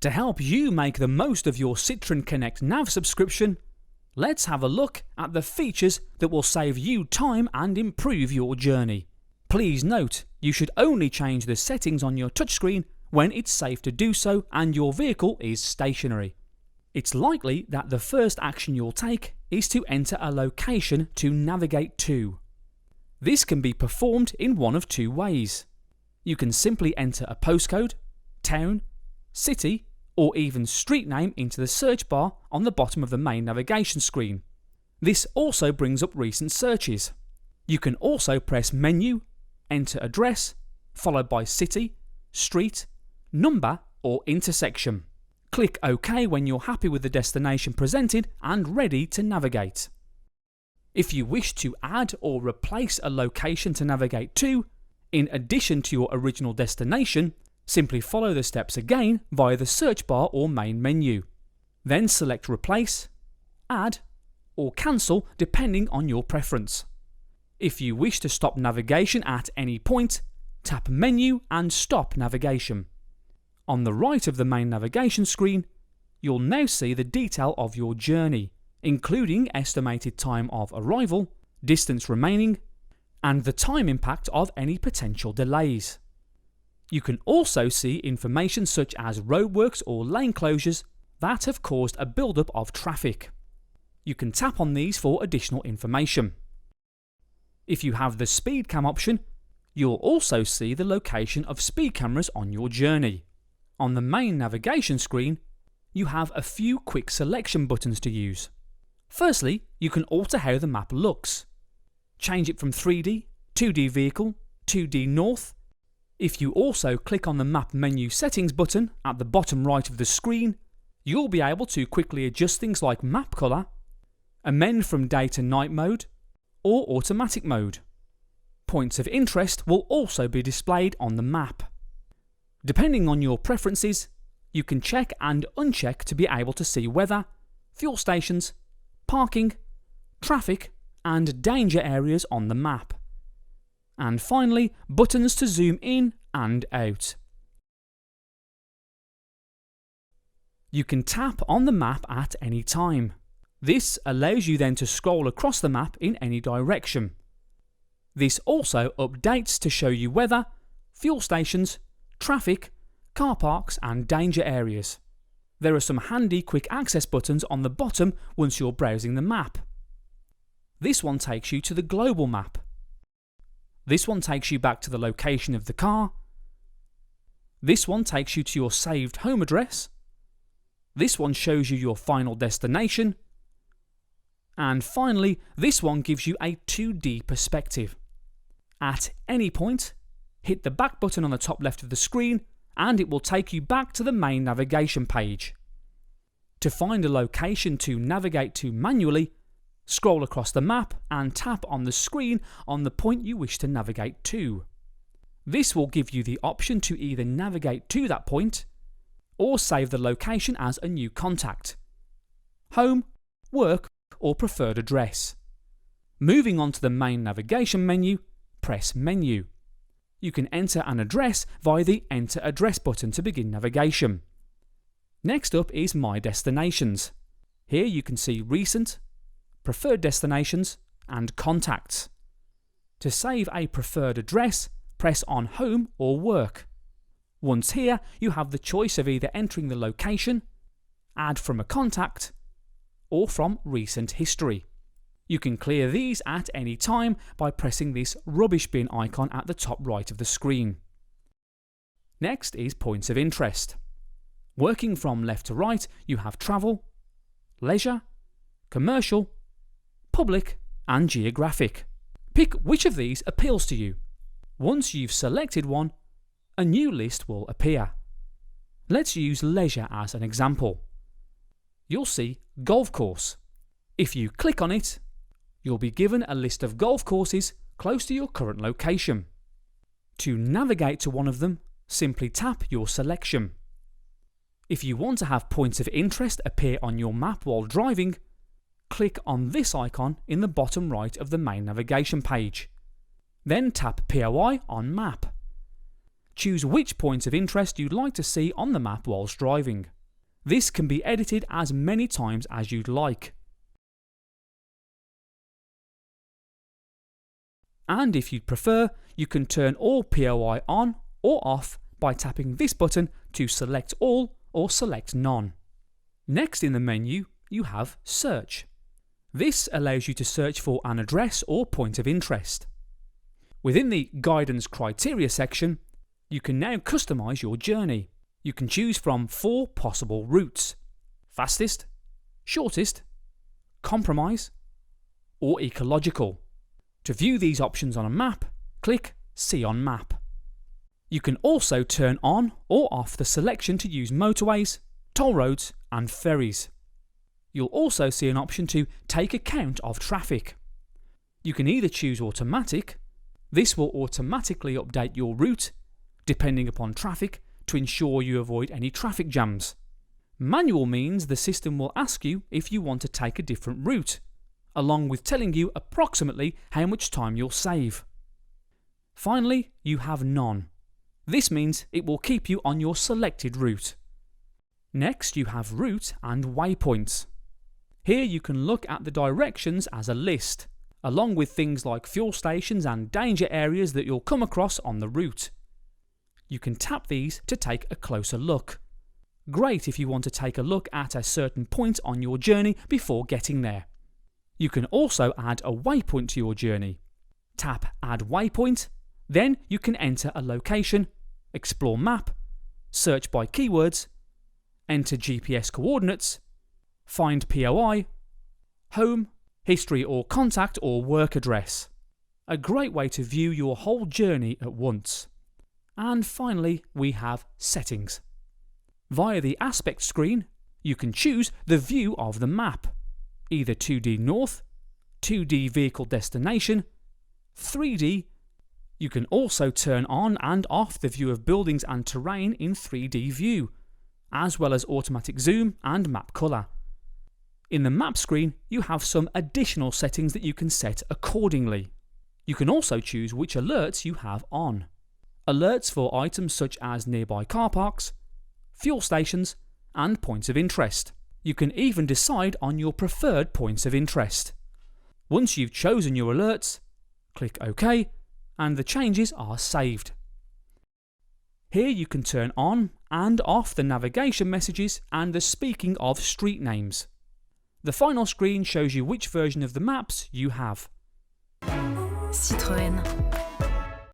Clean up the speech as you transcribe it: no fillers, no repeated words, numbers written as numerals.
To help you make the most of your Citroën Connect Nav subscription, let's have a look at the features that will save you time and improve your journey. Please note, you should only change the settings on your touchscreen when it's safe to do so and your vehicle is stationary. It's likely that the first action you'll take is to enter a location to navigate to. This can be performed in one of two ways. You can simply enter a postcode, town, city, or even street name into the search bar on the bottom of the main navigation screen. This also brings up recent searches. You can also press Menu, enter address, followed by city, street, number, or intersection. Click OK when you're happy with the destination presented and ready to navigate. If you wish to add or replace a location to navigate to, in addition to your original destination, simply follow the steps again via the search bar or main menu. Then select Replace, Add, or Cancel depending on your preference. If you wish to stop navigation at any point, tap Menu and Stop Navigation. On the right of the main navigation screen, you'll now see the detail of your journey, including estimated time of arrival, distance remaining, and the time impact of any potential delays. You can also see information such as roadworks or lane closures that have caused a build-up of traffic. You can tap on these for additional information. If you have the speed cam option, you'll also see the location of speed cameras on your journey. On the main navigation screen, you have a few quick selection buttons to use. Firstly, you can alter how the map looks. Change it from 3D, 2D vehicle, 2D north. If you also click on the map menu settings button at the bottom right of the screen, you'll be able to quickly adjust things like map colour, amend from day to night mode, or automatic mode. Points of interest will also be displayed on the map. Depending on your preferences, you can check and uncheck to be able to see weather, fuel stations, parking, traffic, and danger areas on the map. And finally, buttons to zoom in and out. You can tap on the map at any time. This allows you then to scroll across the map in any direction. This also updates to show you weather, fuel stations, traffic, car parks and danger areas. There are some handy quick access buttons on the bottom once you're browsing the map. This one takes you to the global map. This one takes you back to the location of the car. This one takes you to your saved home address. This one shows you your final destination. And finally, this one gives you a 2D perspective. At any point, hit the back button on the top left of the screen and it will take you back to the main navigation page. To find a location to navigate to manually, scroll across the map and tap on the screen on the point you wish to navigate to. This will give you the option to either navigate to that point or save the location as a new contact, home, work, or preferred address. Moving on to the main navigation menu, press Menu. You can enter an address via the Enter Address button to begin navigation. Next up is My Destinations. Here you can see recent, preferred destinations, and contacts. To save a preferred address, press on Home or Work. Once here, you have the choice of either entering the location, add from a contact, or from recent history. You can clear these at any time by pressing this rubbish bin icon at the top right of the screen. Next is Points of Interest. Working from left to right, you have Travel, Leisure, Commercial, Public, and Geographic. Pick which of these appeals to you. Once you've selected one, a new list will appear. Let's use Leisure as an example. You'll see Golf Course. If you click on it, you'll be given a list of golf courses close to your current location. To navigate to one of them, simply tap your selection. If you want to have points of interest appear on your map while driving, click on this icon in the bottom right of the main navigation page. Then tap POI on Map. choose which points of interest you'd like to see on the map whilst driving. This can be edited as many times as you'd like. And if you'd prefer, you can turn all POI on or off by tapping this button to select all or select none. Next in the menu, you have Search. This allows you to search for an address or point of interest. Within the Guidance Criteria section, you can now customise your journey. You can choose from 4 possible routes: fastest, shortest, compromise, or ecological. To view these options on a map, click See on Map. You can also turn on or off the selection to use motorways, toll roads and ferries. You'll also see an option to take account of traffic. You can either choose automatic. This will automatically update your route depending upon traffic to ensure you avoid any traffic jams. Manual means the system will ask you if you want to take a different route, along with telling you approximately how much time you'll save. Finally, you have None. This means it will keep you on your selected route. Next, you have Route and Waypoints. Here you can look at the directions as a list, along with things like fuel stations and danger areas that you'll come across on the route. You can tap these to take a closer look. Great if you want to take a look at a certain point on your journey before getting there. You can also add a waypoint to your journey. Tap Add Waypoint, then you can enter a location, explore map, search by keywords, enter GPS coordinates, find POI, home, history or contact or work address. A great way to view your whole journey at once. And finally, we have Settings. Via the aspect screen, you can choose the view of the map, either 2D North, 2D Vehicle Destination, 3D. You can also turn on and off the view of buildings and terrain in 3D view, as well as automatic zoom and map colour. In the map screen, you have some additional settings that you can set accordingly. You can also choose which alerts you have on. Alerts for items such as nearby car parks, fuel stations, and points of interest. You can even decide on your preferred points of interest. Once you've chosen your alerts, click OK, and the changes are saved. Here you can turn on and off the navigation messages and the speaking of street names. The final screen shows you which version of the maps you have. Citroën.